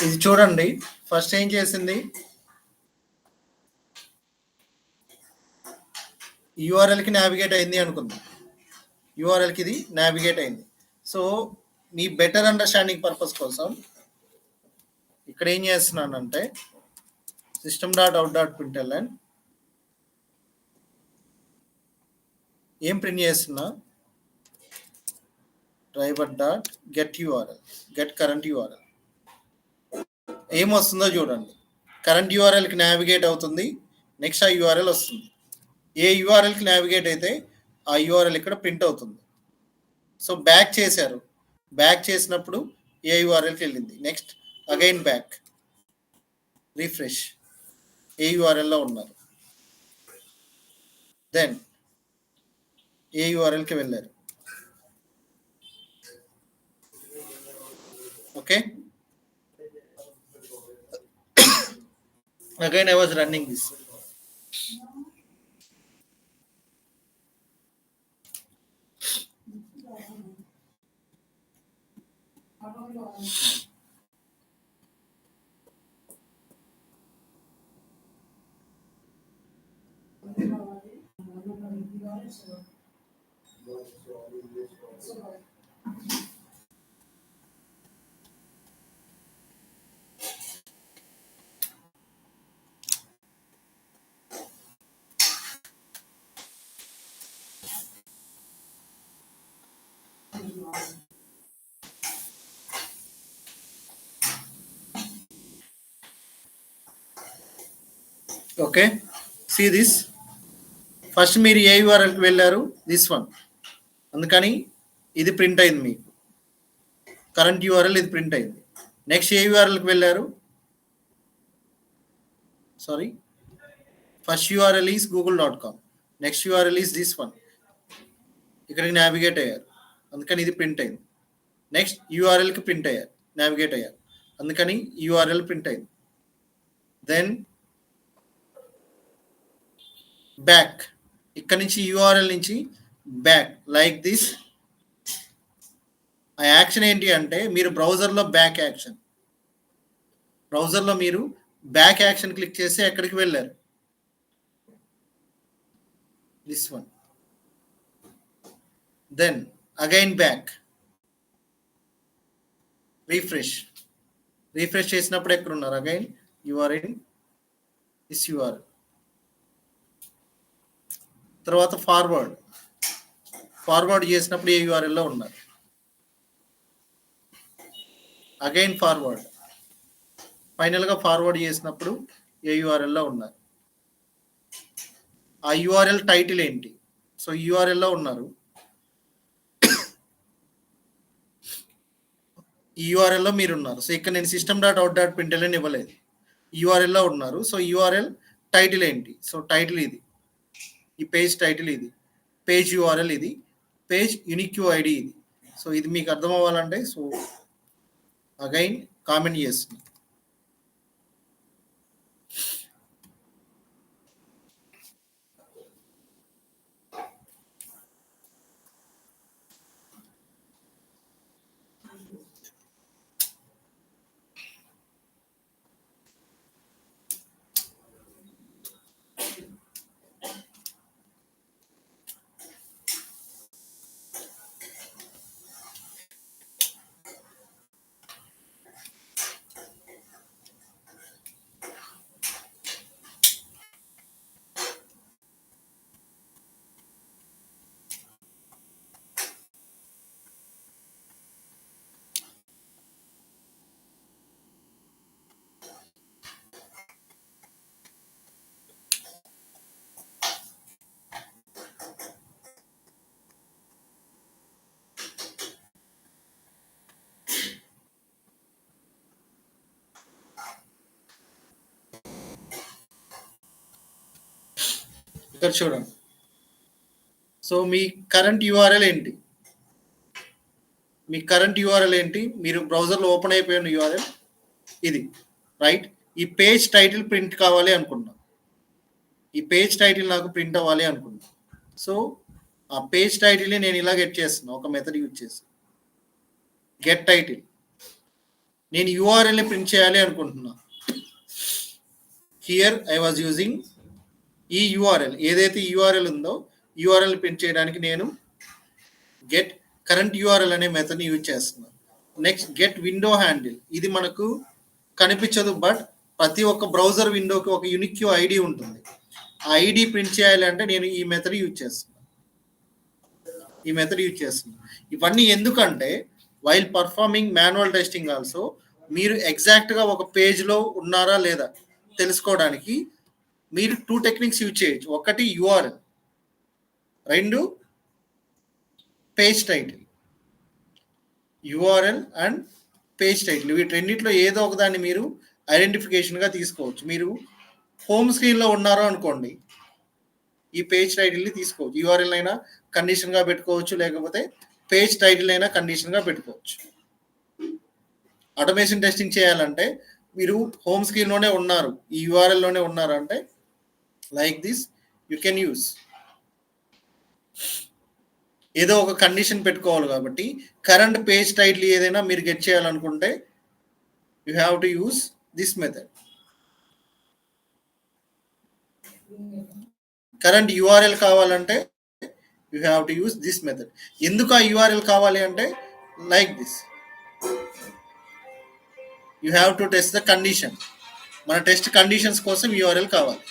ఇది చూడండి. ఫస్ట్ ఏం చేసింది, యూఆర్ఎల్కి నావిగేట్ అయింది అనుకుందాం. యూఆర్ఎల్కి ఇది నావిగేట్ అయింది. సో మీ బెటర్ అండర్స్టాండింగ్ పర్పస్ కోసం ఇక్కడ ఏం చేస్తున్నానంటే system.out.println ఏం ప్రింట్ చేస్తున్నా, driver dot get URL, get current URL. ఏమొస్తుందో చూడండి. కరెంట్ యూఆర్ఎల్కి నావిగేట్ అవుతుంది. నెక్స్ట్ ఆ యూఆర్ఎల్ వస్తుంది. ఏ యూఆర్ఎల్కి నావిగేట్ అయితే ఆ యూఆర్ఎల్ ఇక్కడ ప్రింట్ అవుతుంది. సో బ్యాక్ చేశారు. బ్యాక్ చేసినప్పుడు ఏ యూఆర్ఎల్కి వెళ్ళింది. నెక్స్ట్ అగైన్ బ్యాక్, రిఫ్రెష్, ఏ యూఆర్ఎల్లో ఉన్నారు. దెన్ ఏ యూఆర్ఎల్కి వెళ్ళారు. Okay, again I was running this. Okay, see this. First మీరు ఏ యూఆర్ఎల్కి వెళ్ళారు, దిస్ వన్. అందుకని ఇది ప్రింట్ అయింది మీకు. కరెంట్ యూఆర్ఎల్ ఇది ప్రింట్ అయింది. నెక్స్ట్ ఏ యూఆర్ఎల్కి వెళ్ళారు, sorry, first URL is google.com. Next URL is this one. ఇక్కడికి నావిగేట్ అయ్యారు, అందుకని ఇది ప్రింట్ అయింది. నెక్స్ట్ యూఆర్ఎల్కి ప్రింట్ అయ్యారు, నావిగేట్ అయ్యారు, అందుకని యూఆర్ఎల్ ప్రింట్ అయింది. దెన్ బ్యాక్, ఇక్కడ నుంచి యూఆర్ఎల్ నుంచి బ్యాక్, లైక్ దిస్. ఆ యాక్షన్ ఏంటి అంటే మీరు బ్రౌజర్లో బ్యాక్ యాక్షన్, బ్రౌజర్లో మీరు బ్యాక్ యాక్షన్ క్లిక్ చేసి ఎక్కడికి వెళ్ళారు, this one. Then again back, refresh, refresh చేసినప్పుడు ఎక్కడ ఉన్నారు, again you are in this URL. తర్వాత ఫార్వర్డ్, ఫార్వర్డ్ చేసినప్పుడు ఏ యూఆర్ఎల్లో ఉన్నారు, అగైన్ ఫార్వర్డ్, ఫైనల్గా ఫార్వర్డ్ చేసినప్పుడు ఏ యూఆర్ఎల్లో ఉన్నారు. ఆ యూఆర్ఎల్ టైటిల్ ఏంటి, సో యూఆర్ఎల్లో ఉన్నారు. ఈ యూఆర్ఎల్లో మీరు ఉన్నారు. సో ఇక్కడ నేను system.out.println ఇవ్వలేదు, యూఆర్ఎల్లో ఉన్నారు. సో యూఆర్ఎల్ టైటిల్ ఏంటి, సో టైటిల్ ఇది, ఈ పేజ్ టైటిల్ ఇది, పేజ్ యూఆర్ఎల్ ఇది, పేజ్ యూనిక్ ఐడి ఇది. సో ఇది మీకు అర్థం అవ్వాలంటే సో అగైన్ కామెంట్ చేస్తుంది. ఇక్కడ చూడండి. సో మీ కరెంట్ యూఆర్ఎల్ ఏంటి? మీ కరెంట్ యూఆర్ఎల్ ఏంటి? మీరు బ్రౌజర్లో ఓపెన్ అయిపోయిన యూఆర్ఎల్ ఇది, రైట్? ఈ పేజ్ టైటిల్ ప్రింట్ కావాలి అనుకున్నా. ఈ పేజ్ టైటిల్ నాకు ప్రింట్ అవ్వాలి అనుకున్నా. సో ఆ పేజ్ టైటిల్ని నేను ఇలా గెట్ చేస్తున్నా, ఒక మెథడ్ యూజ్ చేసి గెట్ టైటిల్. నేను యూఆర్ఎల్ని ప్రింట్ చేయాలి అనుకుంటున్నా. హియర్ ఐ వాజ్ యూజింగ్ ఈ యూఆర్ఎల్, ఏదైతే యూఆర్ఎల్ ఉందో యూఆర్ఎల్ ప్రింట్ చేయడానికి నేను గెట్ కరెంట్ యూఆర్ఎల్ అనే మెథడ్ని యూజ్ చేస్తున్నాను. నెక్స్ట్ గెట్ విండో హ్యాండిల్, ఇది మనకు కనిపించదు, బట్ ప్రతి ఒక్క బ్రౌజర్ విండోకి ఒక యూనిక్ ఐడి ఉంటుంది. ఆ ఐడి ప్రింట్ చేయాలి అంటే నేను ఈ మెథడ్ యూజ్ చేస్తున్నాను. ఇవన్నీ ఎందుకంటే while performing manual testing also మీరు ఎగ్జాక్ట్గా ఒక పేజ్లో ఉన్నారా లేదా తెలుసుకోవడానికి మీరు 2 టెక్నిక్స్ యూజ్ చేయొచ్చు. ఒకటి URL, 2 page title. URL and page title, వీటి రెండిట్లో ఏదో ఒక దాన్ని మీరు ఐడెంటిఫికేషన్గా తీసుకోవచ్చు. మీరు హోమ్ స్క్రీన్లో ఉన్నారో అనుకోండి, ఈ పేజ్ టైటిల్ని తీసుకోవచ్చు. యూఆర్ఎల్ అయినా కండిషన్గా పెట్టుకోవచ్చు, లేకపోతే పేజ్ టైటిల్ అయినా కండిషన్గా పెట్టుకోవచ్చు. ఆటోమేషన్ టెస్టింగ్ చేయాలంటే మీరు హోమ్ స్క్రీన్లోనే ఉన్నారు, ఈ యూఆర్ఎల్లోనే ఉన్నారు అంటే like this you can use. ఏదో ఒక కండిషన్ పెట్టుకోవాలి కాబట్టి కరెంట్ పేజ్ టైటిల్ ఏదైనా మీరు గెట్ చేయాలనుకుంటే you have to use this method. Current URL కావాలంటే you have to use this method. ఎందుకు ఆ యూఆర్ఎల్ కావాలి అంటే like this, you have to test the condition. మన టెస్ట్ కండిషన్స్ కోసం యూఆర్ఎల్ కావాలి.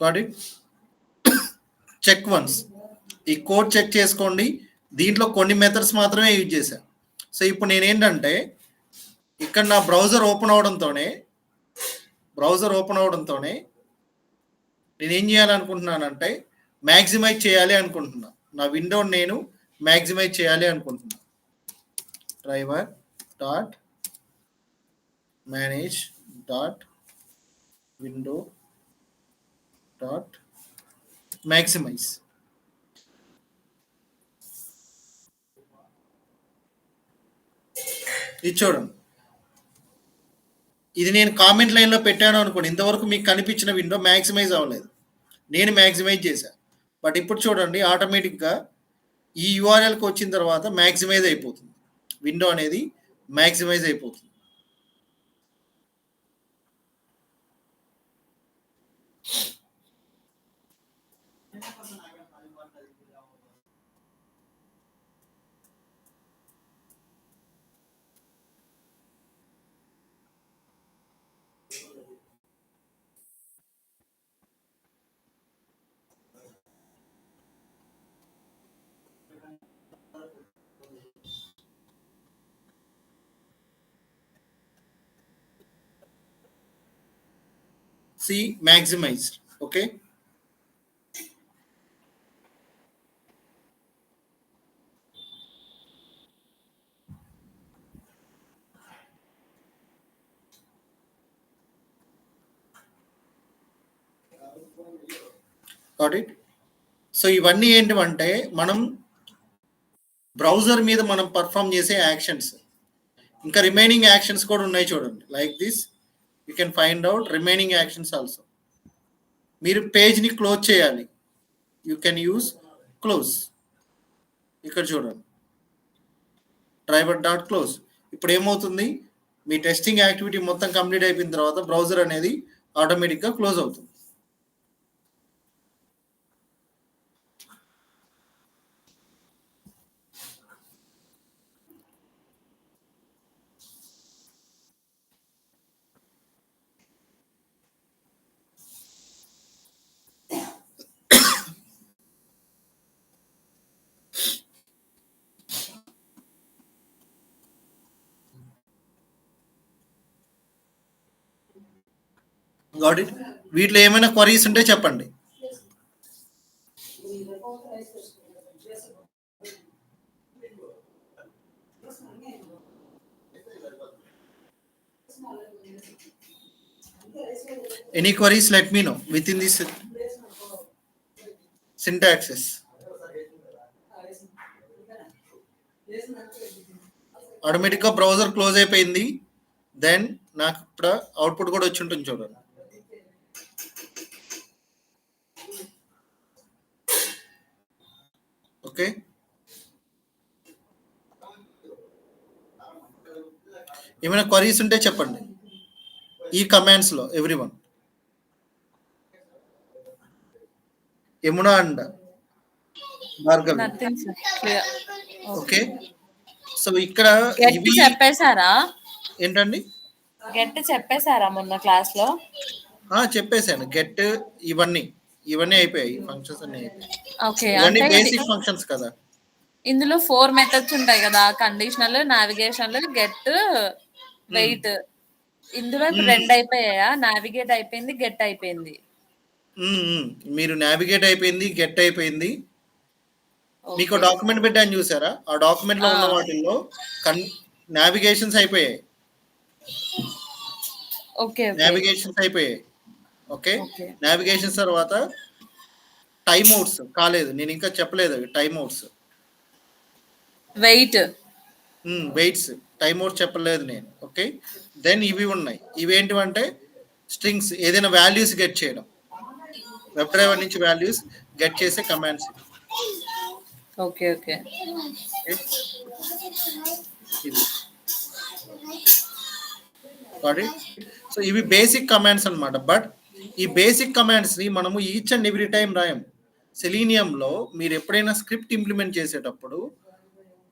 Got it? చెక్ వన్స్, ఈ కోడ్ చెక్ చేసుకోండి. దీంట్లో కొన్ని మెథడ్స్ మాత్రమే యూజ్ చేశాను. సో ఇప్పుడు నేనేంటంటే ఇక్కడ నా బ్రౌజర్ ఓపెన్ అవడంతోనే నేనేం చేయాలనుకుంటున్నానంటే మ్యాక్సిమైజ్ చేయాలి అనుకుంటున్నా. నా విండోని నేను మ్యాక్సిమైజ్ చేయాలి అనుకుంటున్నా. Driver dot manage dot window dot maximize. ఇది చూడండి, ఇది నేను కామెంట్ లైన్లో పెట్టాను అనుకోండి, ఇంతవరకు మీకు కనిపించిన విండో మ్యాక్సిమైజ్ అవ్వలేదు, నేను మ్యాక్సిమైజ్ చేశాను. బట్ ఇప్పుడు చూడండి ఆటోమేటిక్గా ఈ యూఆర్ఎల్కి వచ్చిన తర్వాత మ్యాక్సిమైజ్ అయిపోతుంది, విండో అనేది మ్యాక్సిమైజ్ అయిపోతుంది. See, maximized. Okay, got it? So ఇవన్నీ ఏంటంటే మనం బ్రౌజర్ మీద మనం పర్ఫామ్ చేసే యాక్షన్స్. ఇంకా రిమైనింగ్ యాక్షన్స్ కూడా ఉన్నాయి చూడండి, like this you can find out remaining actions also. మీరు పేజ్ని క్లోజ్ చేయాలి, యూ కెన్ యూస్ క్లోజ్. ఇక్కడ చూడండి డ్రైవర్ డాట్ క్లోజ్. ఇప్పుడు ఏమవుతుంది, మీ టెస్టింగ్ యాక్టివిటీ మొత్తం కంప్లీట్ అయిపోయిన తర్వాత బ్రౌజర్ అనేది ఆటోమేటిక్గా క్లోజ్ అవుతుంది. Got it. వీటిలో ఏమైనా క్వరీస్ ఉంటే చెప్పండి. Any queries, let me know within this syntaxes. ఆటోమేటిక్గా బ్రౌజర్ క్లోజ్ అయిపోయింది. దెన్ నాకు ఇప్పుడు అవుట్పుట్ కూడా వచ్చి ఉంటుంది చూడండి. ఓకే, ఏమైనా క్వరీస్ ఉంటే చెప్పండి ఈ కమాండ్స్ లో everyone. Yamuna and Bhargavi. Nothing sir, clear. Okay, so ఇక్కడ గెట్ చెప్పేశారా? ఏంటండి గెట్ చెప్పేశారా మొన్న క్లాస్ లో? చెప్పేశాను. గెట్ ఇవన్నీ అయిపోయాయి, ఫంక్షన్స్ అన్ని అయిపోయాయి. ఓకే, ఇవన్నీ అంటే బేసిక్ ఫంక్షన్స్ కదా. ఇందులో 4 మెథడ్స్ ఉంటాయి కదా, కండిషనల్, నావిగేషన్, గెట్, వెయిట్. ఇందులో ఇప్పుడు 2 అయిపోయాయా? నావిగేట్ అయిపోయింది, గెట్ అయిపోయింది. మీరు నావిగేట్ అయిపోయింది, గెట్ అయిపోయింది. మీకు డాక్యుమెంట్ పెట్టాను చూసారా? ఆ డాక్యుమెంట్ లో ఉన్న వాటిల్లో నావిగేషన్స్ అయిపోయాయి. ఓకే, నావిగేషన్స్ అయిపోయాయి. ఓకే, నావిగేషన్స్ తర్వాత టైమ్ అవుట్స్ కాలేదు, నేను ఇంకా చెప్పలేదు. Time outs, weights, time outs చెప్పలేదు నేను. ఓకే, దెన్ ఇవి ఉన్నాయి. ఇవేంటివంటే స్ట్రింగ్స్, ఏదైనా వాల్యూస్ గెట్ చేయడం, వెబ్ డ్రైవర్ నుంచి వాల్యూస్ గెట్ చేసే కమాండ్స్. ఓకే ఓకే, సో ఇవి బేసిక్ కమాండ్స్ అన్నమాట. బట్ ఈ బేసిక్ కమాండ్స్ ని మనము ఈచ్ అండ్ ఎవ్రీ టైం రాయం. సెలీనియంలో మీరు ఎప్పుడైనా స్క్రిప్ట్ ఇంప్లిమెంట్ చేసేటప్పుడు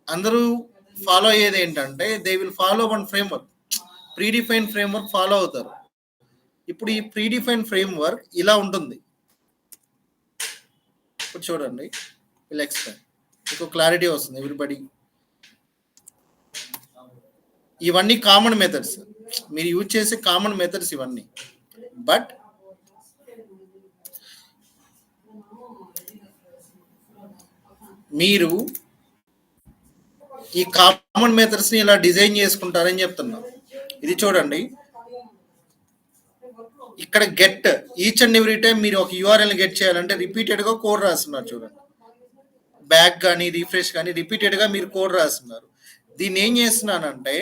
అందరూ ఫాలో అయ్యేది ఏంటంటే they will follow one framework, predefine framework follow అవుతారు. ఇప్పుడు ఈ ప్రీడిఫైన్ ఫ్రేమ్వర్క్ ఇలా ఉంటుంది. ఇప్పుడు చూడండి, విల్ ఎక్స్ప్లెయిన్, మీకు క్లారిటీ వస్తుంది ఎవ్రీబడి. ఇవన్నీ కామన్ మెథడ్స్, మీరు యూజ్ చేసే కామన్ మెథడ్స్ ఇవన్నీ. బట్ మీరు ఈ కామన్ మెథడ్స్ ని ఇలా డిజైన్ చేసుకుంటారని చెప్తున్నా. ఇది చూడండి, ఇక్కడ get each and every time మీరు ఒక యూఆర్ఎల్ గెట్ చేయాలంటే రిపీటెడ్ గా కోడ్ రాస్తున్నారు చూడండి. బ్యాక్ కానీ రిఫ్రెష్ కానీ రిపీటెడ్ గా మీరు కోడ్ రాస్తున్నారు. దీన్ని ఏం చేస్తున్నానంటే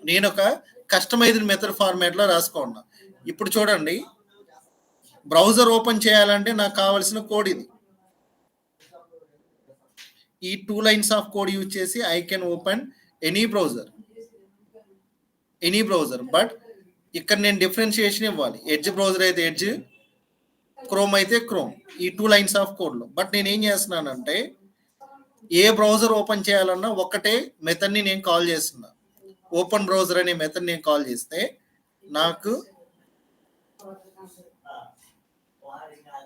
నేను ఒక కస్టమైజ్డ్ మెథడ్ ఫార్మాట్ లో రాసుకున్నా. ఇప్పుడు చూడండి, బ్రౌజర్ ఓపెన్ చేయాలంటే నాకు కావాల్సిన కోడ్ ఇది. ఈ 2 లైన్స్ ఆఫ్ కోడ్ యూజ్ చేసి I can open any browser. But ఇక్కడ నేను డిఫరెన్షియేషన్ ఇవ్వాలి. ఎడ్జ్ బ్రౌజర్ అయితే ఎడ్జ్, క్రోమ్ అయితే క్రోమ్, ఈ 2 లైన్స్ ఆఫ్ కోడ్ లో. బట్ నేను ఏం చేస్తున్నానంటే ఏ బ్రౌజర్ ఓపెన్ చేయాలన్నా ఒక్కటే మెథడ్ ని నేను కాల్ చేస్తున్నా. ఓపెన్ బ్రౌజర్ అనే మెథడ్ నేను కాల్ చేస్తే నాకు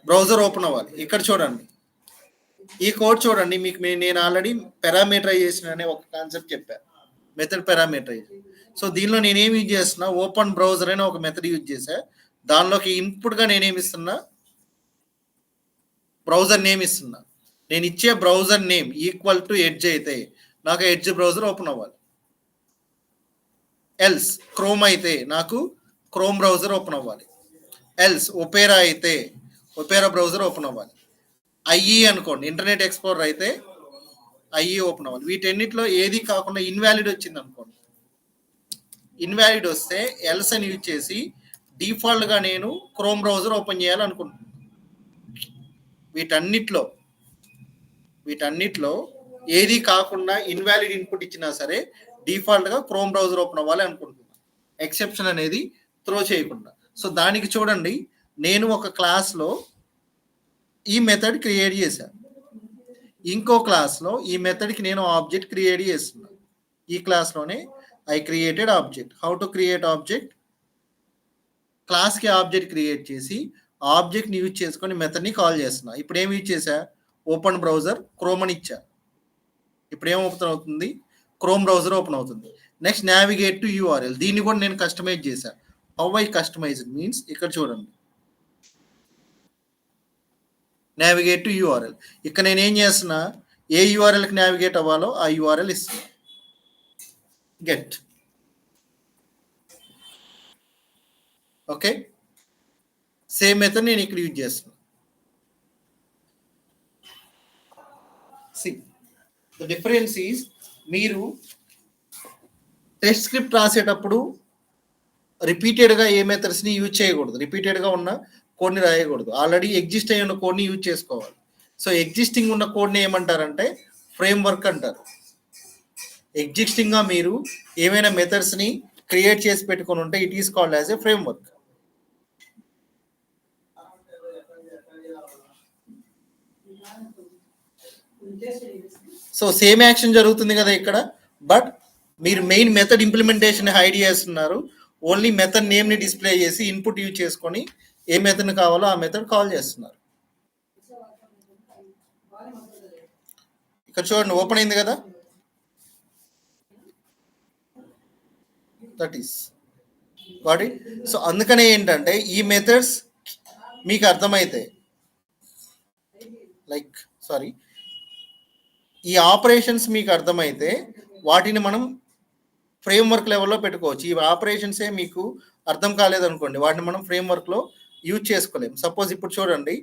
బ్రౌజర్ ఓపెన్ అవ్వాలి. ఇక్కడ చూడండి, ఈ కోడ్ చూడండి, మీకు నేను ఆల్రెడీ పారామీటరైజేషన్ అనే ఒక కాన్సెప్ట్ చెప్పాను, మెథడ్ పారామీటరైజేషన్. సో దీనిలో నేనేం యూజ్ చేస్తున్నా, ఓపెన్ బ్రౌజర్ అనే ఒక మెథడ్ యూజ్ చేసా. దానిలోకి ఇన్పుట్ గా నేనేమి ఇస్తున్నా, బ్రౌజర్ నేమ్ ఇస్తున్నా. నేను ఇచ్చే browser name equal to edge అయితే నాకు ఎడ్జ్ బ్రౌజర్ ఓపెన్ అవ్వాలి. ఎల్స్ క్రోమ్ అయితే నాకు క్రోమ్ బ్రౌజర్ ఓపెన్ అవ్వాలి. ఎల్స్ ఒపేరా అయితే ఒపేరా బ్రౌజర్ ఓపెన్ అవ్వాలి. ఐఈ అనుకోండి, ఇంటర్నెట్ ఎక్స్ప్లోరర్ అయితే ఐఈ ఓపెన్ అవ్వాలి. వీటన్నిటిలో ఏది కాకుండా ఇన్వాలిడ్ వచ్చింది అనుకోండి, ఇన్వాలిడ్ వస్తే ఎల్స్ అని యూజ్ చేసి డిఫాల్ట్ గా నేను క్రోమ్ బ్రౌజర్ ఓపెన్ చేయాలనుకుంటున్నాను. వీటన్నిటిలో ఏది కాకుండా ఇన్వాలిడ్ ఇన్పుట్ ఇచ్చినా సరే డిఫాల్ట్ గా క్రోమ్ బ్రౌజర్ ఓపెన్ అవ్వాలి అనుకుంటున్నాను, ఎక్సెప్షన్ అనేది త్రో చేయకుండా. సో దానికి చూడండి, నేను ఒక క్లాస్ లో ఈ మెథడ్ క్రియేట్ చేశాను, ఇంకో క్లాస్ లో ఈ మెథడ్ కి నేను ఆబ్జెక్ట్ క్రియేట్ చేస్తున్నాను. ఈ క్లాస్ లోనే I created object. How to create object, class కి ఆబ్జెక్ట్ క్రియేట్ చేసి ఆబ్జెక్ట్ ని యూజ్ చేసుకొని మెథడ్ ని కాల్ చేస్తున్నా. ఇప్పుడు ఏం యూజ్ చేశా, ఓపెన్ బ్రౌజర్ క్రోమ్ అని ఇచ్చా. ఇప్పుడు ఏం ఓపెన్ అవుతుంది, క్రోమ్ బ్రౌజర్ ఓపెన్ అవుతుంది. నెక్స్ట్ నావిగేట్ టు యూఆర్ఎల్, దీన్ని కూడా నేను కస్టమైజ్ చేశాను. హౌ ఐ కస్టమైజ్ మీన్స్ ఇక్కడ చూడండి, నావిగేట్ టు యూఆర్ఎల్. ఇక్కడ నేను ఏం చేస్తున్నా, ఏ యూఆర్ఎల్కి నావిగేట్ అవ్వాలో ఆ యూఆర్ఎల్ ఇస్తున్నా. గెట్. ఓకే, సేమ్ మెథడ్ నేను ఇక్కడ యూజ్ చేస్తున్నా. సి ద డిఫరెన్స్ ఈజ్, మీరు టెస్ట్ స్క్రిప్ట్ రాసేటప్పుడు రిపీటెడ్గా ఏ మెథడ్స్ని యూజ్ చేయకూడదు, రిపీటెడ్గా ఉన్న కోడ్ని రాయకూడదు, ఆల్రెడీ ఎగ్జిస్ట్ అయి ఉన్న కోడ్ని యూజ్ చేసుకోవాలి. సో ఎగ్జిస్టింగ్ ఉన్న కోడ్ని ఏమంటారంటే ఫ్రేమ్ వర్క్ అంటారు. ఎగ్జిస్టింగ్గా మీరు ఏమైనా మెథడ్స్ని క్రియేట్ చేసి పెట్టుకొని ఉంటే it is called as a frame work. So same action జరుగుతుంది కదా ఇక్కడ, బట్ మీరు మెయిన్ మెథడ్ ఇంప్లిమెంటేషన్ హైడ్ చేస్తున్నారు. ఓన్లీ మెథడ్ నేమ్ని డిస్ప్లే చేసి ఇన్పుట్ యూజ్ చేసుకొని ఏ మెథడ్ కావాలో ఆ మెథడ్ కాల్ చేస్తున్నారు. ఇక్కడ చూడండి, ఓపెన్ అయింది కదా, that is got it. So అందుకనే ఏంటంటే ఈ మెథడ్స్ మీకు అర్థమైతే, లైక్ సారీ, ఈ ఆపరేషన్స్ మీకు అర్థమైతే వాటిని మనం ఫ్రేమ్వర్క్ లెవెల్లో పెట్టుకోవచ్చు. ఈ ఆపరేషన్సే మీకు అర్థం కాలేదనుకోండి, వాటిని మనం ఫ్రేమ్వర్క్లో యూజ్ చేసుకోలేము. సపోజ్ ఇప్పుడు చూడండి,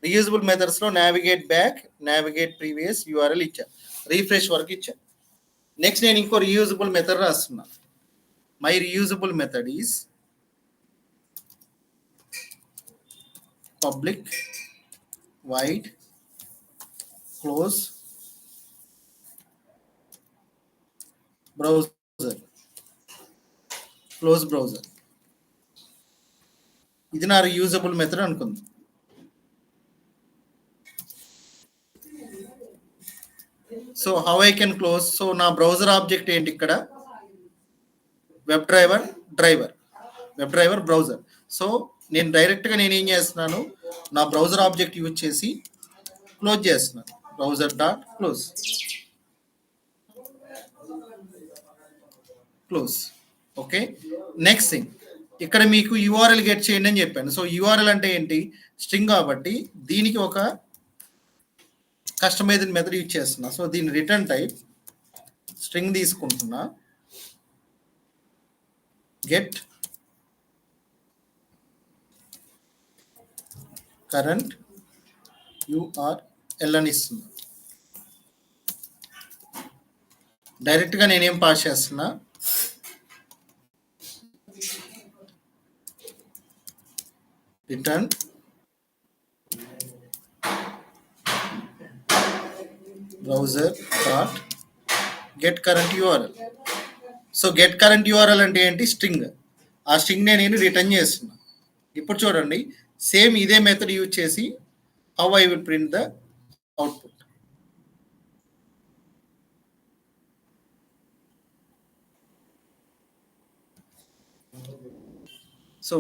రీయూజబుల్ మెథడ్స్లో navigate back, navigate previous, URL ఇచ్చా, రీఫ్రెష్ వరకు ఇచ్చా. నెక్స్ట్ నేను ఇంకో రీయూజబుల్ మెథడ్ రాస్తున్నా. My reusable method is public void close browser, close browser. ఇది నా రీయూజబుల్ మెథడ్ అనుకుంది. So how I can close, so నా బ్రౌజర్ ఆబ్జెక్ట్ ఏంటి ఇక్కడ, web driver, web driver browser. So నేను డైరెక్ట్గా నేను ఏం చేస్తున్నాను, నా బ్రౌజర్ ఆబ్జెక్ట్ యూజ్ చేసి క్లోజ్ చేస్తున్నాను, browser dot close. Close. Okay, next thing, ఇక్కడ మీకు యూఆర్ఎల్ గెట్ చేయండి అని చెప్పాను. సో యూఆర్ఎల్ అంటే ఏంటి, స్ట్రింగ్ కాబట్టి దీనికి ఒక కస్టమైజ్డ్ మెథడ్ యూజ్ చేస్తున్నా. సో దీని రిటర్న్ టైప్ స్ట్రింగ్ తీసుకుంటున్నా, గెట్ కరెంట్ యూఆర్ఎల్ అని ఇస్తున్నా. డైరెక్ట్గా నేనేం పాస్ చేస్తున్నా, return browser dot get current URL. So get current URL అంటే ఏంటి, స్ట్రింగ్. ఆ స్ట్రింగ్నే నేను రిటర్న్ చేస్తున్నా. ఇప్పుడు చూడండి, సేమ్ ఇదే మెథడ్ యూజ్ చేసి how I will print the output. So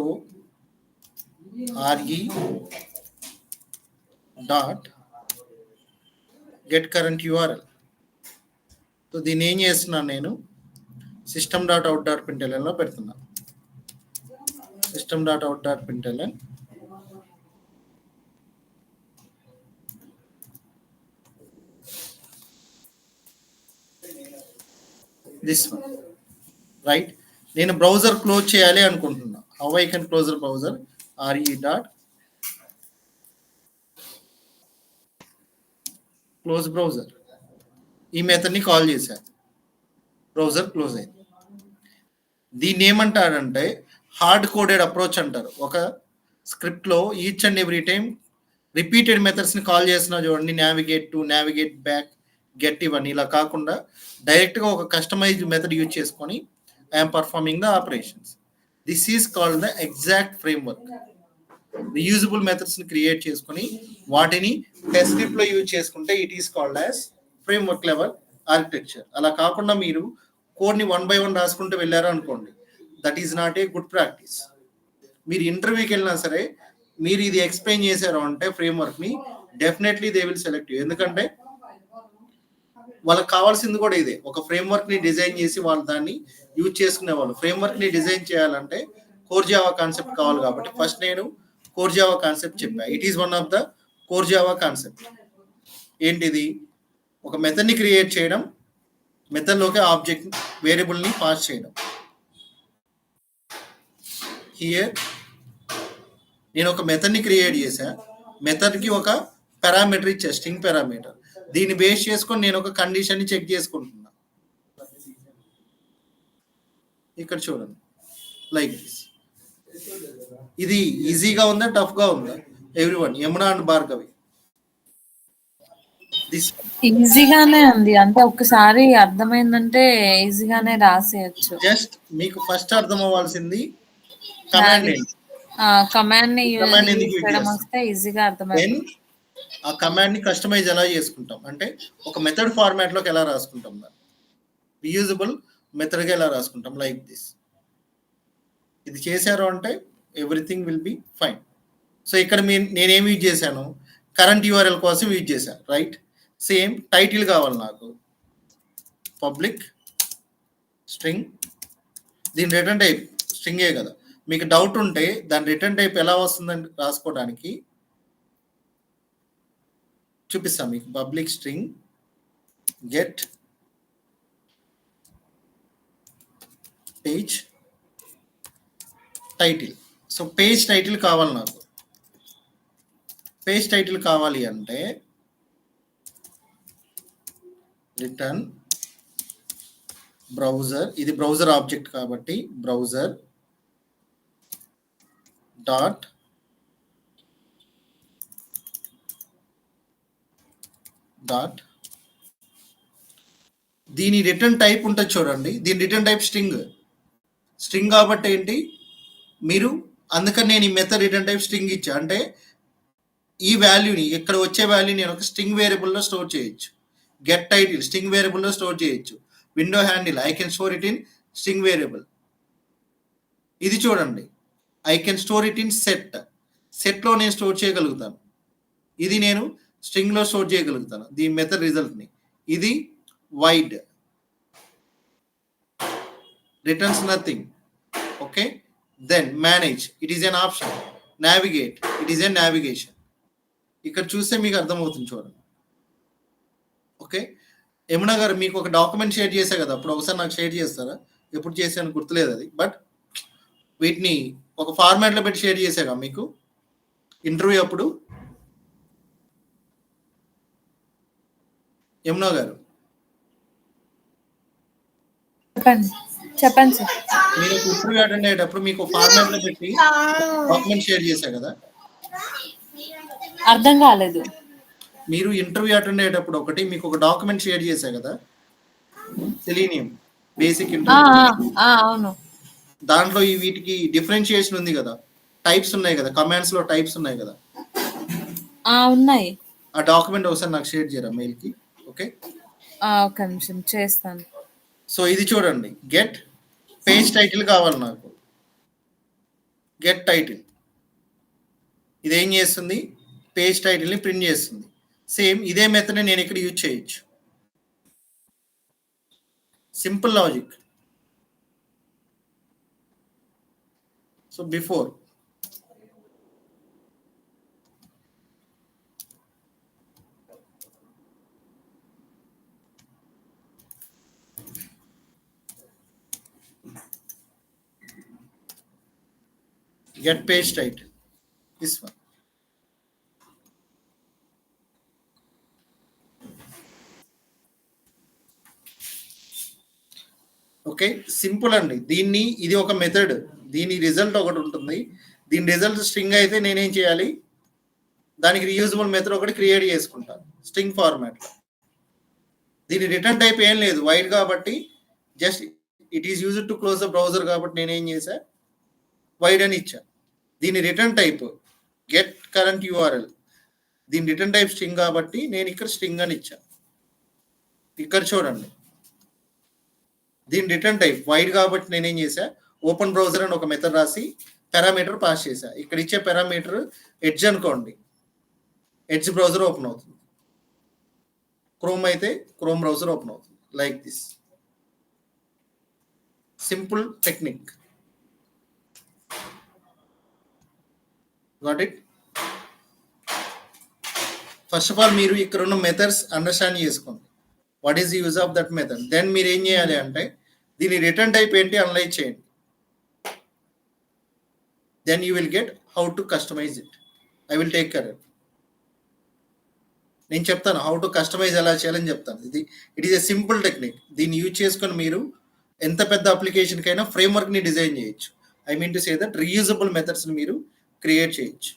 re dot get current URL. So దీన్ని ఏం చేస్తున్నాను, నేను సిస్టమ్ డాట్ అవుట్ డాట్ ప్రింట్ఎల్ఎన్లో పెడుతున్నాను. System dot out dot println this one, right. నేను బ్రౌజర్ క్లోజ్ చేయాలి అనుకుంటున్నా. How I can close browser, re dot close browser. ఈ మెథడ్ని call చేశాను, బ్రౌజర్ క్లోజ్ అయింది. దీన్ని ఏమంటారంటే హార్డ్ కోడెడ్ అప్రోచ్ అంటారు. ఒక స్క్రిప్ట్లో each and every time repeated మెథడ్స్ని కాల్ చేస్తున్నా చూడండి, navigate to, navigate back, get, ఇవన్నీ. ఇలా కాకుండా డైరెక్ట్గా ఒక కస్టమైజ్డ్ మెథడ్ యూజ్ చేసుకొని I'm performing the operations. This is called the exact framework. Reusable మెథడ్స్ని క్రియేట్ చేసుకొని వాటిని టెస్ట్ స్క్రిప్ట్లో యూజ్ చేసుకుంటే it is called as framework level architecture. అలా కాకుండా మీరు కోడ్ని 1 by 1 రాసుకుంటూ వెళ్ళారు అనుకోండి, that is not a good practice. మీరు ఇంటర్వ్యూకి వెళ్ళినా సరే మీరు ఇది ఎక్స్ప్లెయిన్ చేశారు అంటే ఫ్రేమ్వర్క్ని, definitely they will select you. ఎందుకంటే వాళ్ళకి కావాల్సింది కూడా ఇదే, ఒక ఫ్రేమ్వర్క్ని డిజైన్ చేసి వాళ్ళు దాన్ని యూజ్ చేసుకునే వాళ్ళు. ఫ్రేమ్వర్క్ని డిజైన్ చేయాలంటే కోర్ జావా కాన్సెప్ట్ కావాలి కాబట్టి ఫస్ట్ నేను కోర్ జావా కాన్సెప్ట్ చెప్పా. It is one of the core Java concept. ఏంటిది? ఒక మెథడ్ని క్రియేట్ చేయడం, మెథడ్లోకి ఆబ్జెక్ట్ వేరియబుల్ని పాస్ చేయడం. హియర్ నేను ఒక మెథడ్ని క్రియేట్ చేశా, మెథడ్కి ఒక పారామీటర్ ఇచ్చా, స్ట్రింగ్ పారామీటర్. దీన్ని బేస్ చేసుకొని నేను ఒక కండిషన్ని చెక్ చేసుకుంటున్నా. ఇక్కడ చూడండి, లైక్ దిస్. ఇది ఈజీగా ఉందా, టఫ్గా ఉందా? Everyone, Yamuna and Bhargavi, this ఈజీగానే ఉంది. అంటే ఒక్కసారి అర్థమైందంటే ఈజీగానే రాసేయచ్చు. జస్ట్ మీకు ఫస్ట్ అర్థం అవ్వాల్సింది కమాండ్ ఏంటి, కమాండ్ ని కమాండ్ ఎందుకు యూజ్ చేయడం చేస్తాం, వస్తే ఈజీగా అర్థమైంది. ఆ కమాండ్ ని కస్టమైజ్ ఎలా చేసుకుంటాం అంటే ఒక మెథడ్ ఫార్మాట్ లోకి ఎలా రాసుకుంటాం, రీయూజబుల్ మెథడ్ గా ఎలా రాసుకుంటాం, లైక్ దిస్. ఇది చేశారు అంటే everything will be fine. So ఇక్కడ నేనేం యూజ్ చేశాను, కరెంట్ యూఆర్ఎల్ కోసం యూజ్ చేశాను, రైట్? సేమ్ టైటిల్ కావాలి నాకు, పబ్లిక్ స్ట్రింగ్. దీని రిటర్న్ టైప్ స్ట్రింగే కదా. మీకు డౌట్ ఉంటే దాని రిటర్న్ టైప్ ఎలా వస్తుందని రాసుకోవడానికి చూపిస్తాను మీకు. Public string get page title. So page title కావాలి నాకు. పేజ్ టైటిల్ కావాలి అంటే రిటర్న్ బ్రౌజర్, ఇది బ్రౌజర్ ఆబ్జెక్ట్ కాబట్టి బ్రౌజర్ డాట్ దీని రిటర్న్ టైప్ ఉంటుంది చూడండి. దీని రిటర్న్ టైప్ స్ట్రింగ్ కాబట్టి ఏంటి మీరు, అందుకని నేను ఈ మెథడ్ రిటర్న్ టైప్ స్ట్రింగ్ ఇచ్చా. అంటే ఈ వాల్యూని, ఇక్కడ వచ్చే వాల్యూ నేను ఒక స్ట్రింగ్ వేరియబుల్లో స్టోర్ చేయొచ్చు. గెట్ టైటిల్ స్ట్రింగ్ వేరియబుల్లో స్టోర్ చేయొచ్చు. Window handle I can store it in string variable. ఇది చూడండి, I can store it in సెట్లో నేను స్టోర్ చేయగలుగుతాను. ఇది నేను స్ట్రింగ్లో స్టోర్ చేయగలుగుతాను ది మెథడ్ రిజల్ట్ని. ఇది void returns nothing. Okay, then manage, it is an option. Navigate, it is an navigation. ఇక్కడ చూస్తే మీకు అర్థమవుతుంది చూడండి. ఓకే, యమునా గారు మీకు ఒక డాక్యుమెంట్ షేర్ చేశా కదా, అప్పుడు ఒకసారి నాకు షేర్ చేస్తారా? ఎప్పుడు చేశాను గుర్తులేదు అది, బట్ వీటిని ఒక ఫార్మాట్లో పెట్టి షేర్ చేశాగా మీకు ఇంటర్వ్యూ అప్పుడు. యమునా గారు చెప్పండి సార్. మీరు ఇంటర్వ్యూ అటెండ్ అయ్యేటప్పుడు మీకు ఫార్మాట్లో పెట్టి డాక్యుమెంట్ షేర్ చేశా కదా. అర్థం కాలేదు. మీరు ఇంటర్వ్యూ అటెండ్ అయ్యేటప్పుడు ఒకటి మీకు ఒక డాక్యుమెంట్ షేర్ చేశా కదా, సెలీనియం బేసిక్ ఇంటర్వ్యూ. అవును, దాంట్లో ఈ వీటికి డిఫరెన్షియేషన్ ఉంది కదా, టైప్స్ ఉన్నాయి కదా, కమాండ్స్ లో టైప్స్ ఉన్నాయి కదా. ఉన్నాయి. ఆ డాక్యుమెంట్ ఒకసారి నాకు షేర్ చేయరా మెయిల్ కి. ఓకే, ఒక నిమిషం చేస్తాను. సో ఇది చూడండి, గెట్ పేజ్ టైటిల్ కావాలి నాకు. గెట్ టైటిల్ ఇది ఏం చేస్తుంది, పేజ్ టైటిల్ని ప్రింట్ చేస్తుంది. సేమ్ ఇదే మెథడ్ నేను ఇక్కడ యూజ్ చేయొచ్చు. Simple logic. So before get page title, this one. Okay, simple అండి. దీన్ని, ఇది ఒక మెథడ్, దీని రిజల్ట్ ఒకటి ఉంటుంది. దీని రిజల్ట్ స్ట్రింగ్ అయితే నేనేం చేయాలి, దానికి రీయూజబుల్ మెథడ్ ఒకటి క్రియేట్ చేసుకుంటాను స్ట్రింగ్ ఫార్మాట్లో. దీని రిటర్న్ టైప్ ఏం లేదు, వైడ్ కాబట్టి just it is used to close the browser కాబట్టి నేనేం చేశా, వైడ్ అని ఇచ్చా. దీని return type get current URL, దీని రిటర్న్ టైప్ స్ట్రింగ్ కాబట్టి నేను ఇక్కడ స్ట్రింగ్ అని ఇచ్చా. ఇక్కడ చూడండి, దీని రిటర్న్ టైప్ వైడ్ కాబట్టి నేనేం చేశా, ఓపెన్ బ్రౌజర్ అని ఒక మెథడ్ రాసి పారామీటర్ పాస్ చేశా. ఇక్కడ ఇచ్చే పారామీటర్ ఎడ్జ్ అనుకోండి, ఎడ్జ్ బ్రౌజర్ ఓపెన్ అవుతుంది. క్రోమ్ అయితే క్రోమ్ బ్రౌజర్ ఓపెన్ అవుతుంది, like this. Simple technique. Got it? First of all మీరు ఇక్కడ ఉన్న మెథడ్స్ అండర్స్టాండ్ చేసుకోండి. What is the use of that method. Then మీరు ఏం చేయాలి అంటే దీని రిటర్న్ టైప్ ఏంటి అనలైజ్ చేయండి. Then you will get how to customize it. I will take care. నేను చెప్తాను హౌ టు కస్టమైజ్ ఎలా చేయాలని చెప్తాను. It is a simple technique. దీన్ని యూజ్ చేసుకొని మీరు ఎంత పెద్ద అప్లికేషన్కైనా ఫ్రేమ్వర్క్ని డిజైన్ చేయొచ్చు. I mean to say that reusable మెథడ్స్ని మీరు క్రియేట్ చేయొచ్చు.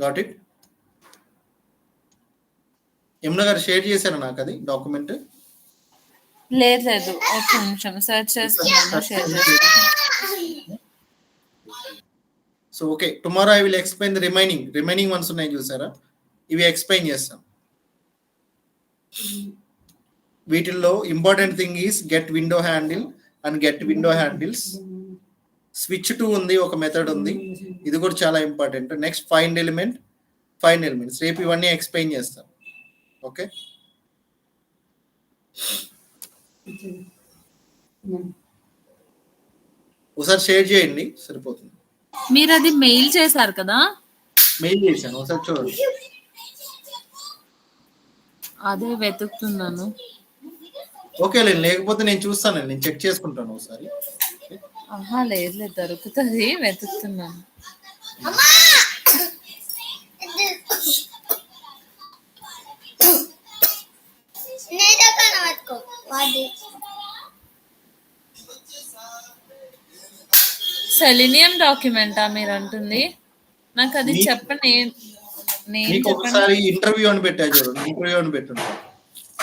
Got it? యమున గారు షేర్ చేశారు నాకు అది డాక్యుమెంట్. లేదు ఒక నిమిషం సెర్చ్ చేస్తున్నాను, షేర్ చేస్తాను. So okay, tomorrow I will explain the remaining once ఉన్నాయి చూసారా, ఇవి ఎక్స్ప్లెయిన్ చేస్తాం. వీటిల్లో important thing is get window handle and get window handles. Switch to ఉంది, ఒక మెథడ్ ఉంది, ఇది కూడా చాలా ఇంపార్టెంట్. Next find elements. రేపు ఇవన్నీ ఎక్స్ప్లెయిన్ చేస్తాం. ఓకే, ఒకసారి షేర్ చేయండి సరిపోతుంది. మీరు అది మెయిల్ చేశారు కదా? మెయిల్ చేశాను, ఒకసారి చూడండి. అదే వెతుకుతున్నాను. ఓకే, లేకపోతే నేను చూస్తాను, నేను చెక్ చేసుకుంటాను ఒకసారి. లేదు దొరుకుతుంది, వెతుకుతున్నాను. సెలీనియం డాక్యుమెంటా మీరు అంటుంది? నాకు అది చెప్పండి. నేను ఒకసారి ఇంటర్వ్యూ అని పెట్టా చూడండి, ఇంటర్వ్యూ అని పెట్టుంటాను.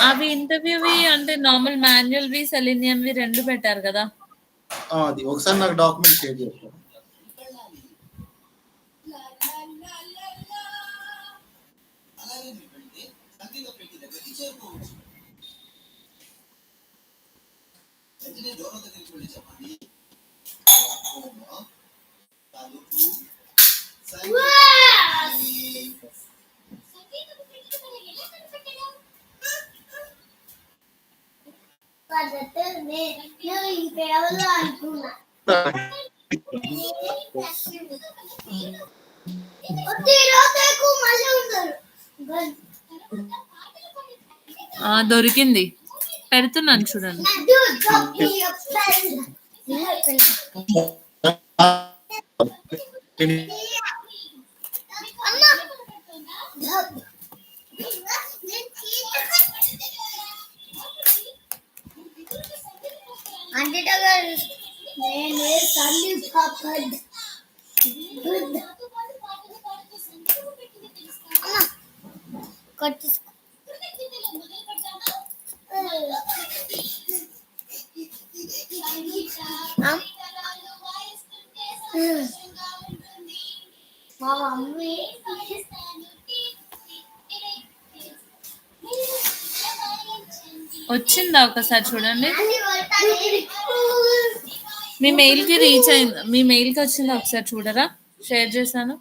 అవి ఇంటర్వ్యూవి అంటే నార్మల్ మాన్యువల్వి సెలీనియంవి రెండు పెట్టారు కదా. అది ఒకసారి నాకు డాక్యుమెంట్ షేర్ చేస్తాను. దొరికింది, పెడుతున్నాను చూడండి. వచ్చిందా ఒకసారి చూడండి. మీ మెయిల్ కి రీచ్ అయింది, మీ మెయిల్ కి వచ్చిందా ఒకసారి చూడరా? షేర్ చేశాను.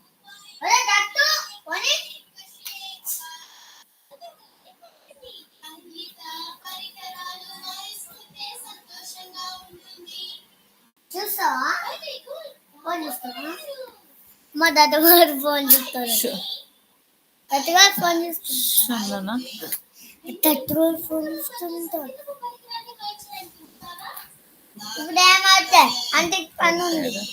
మా తాతగారు ఫోన్ చేస్తారు. తాతగారు ఫోన్ చేస్తున్నా, తాతగారు ఫోన్ చేస్తుంటారు. ఇప్పుడు ఏమవుతాయి అంటే పని ఉంది.